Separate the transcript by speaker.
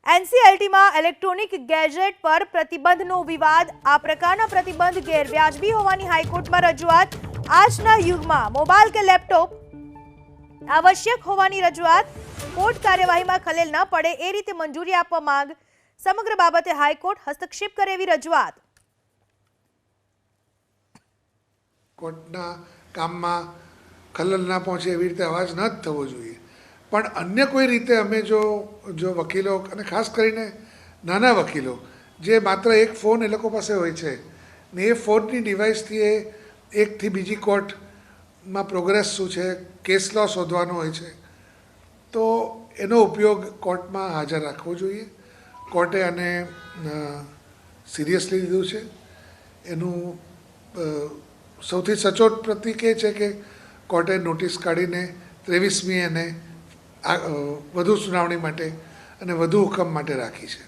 Speaker 1: એનસીએલટીમાં electronic gadget પર પ્રતિબંધનો વિવાદ। આ પ્રકારના પ્રતિબંધ ગેરવ્યાજબી હોવાની હાઈકોર્ટમાં રજૂઆત। આજના યુગમાં મોબાઈલ કે લેપટોપ આવશ્યક હોવાની રજૂઆત। કોર્ટ કાર્યવાહીમાં ખલેલ ન પડે એ રીતે મંજૂરી આપવા માંગ। સમગ્ર બાબતે હાઈકોર્ટ હસ્તક્ષેપ કરે એવી રજૂઆત।
Speaker 2: કોર્ટના કામમાં ખલેલ ના પહોંચે એવી રીતે અવાજ ન જ થવો જોઈએ, પણ અન્ય કોઈ રીતે અમે જો વકીલો અને ખાસ કરીને નાના વકીલો જે માત્ર એક ફોન એ લોકો પાસે હોય છે ને એ ફોનની ડિવાઇસથી એ એકથી બીજી કોર્ટમાં પ્રોગ્રેસ શું છે, કેસ લો શોધવાનો હોય છે, તો એનો ઉપયોગ કોર્ટમાં હાજર રાખવો જોઈએ। કોર્ટે આને સિરિયસલી લીધું છે। એનું સૌથી સચોટ પ્રતીક એ છે કે કોર્ટે નોટિસ કાઢીને 23મી એને વધુ સુનાવણી માટે અને વધુ હુકમ માટે રાખી છે।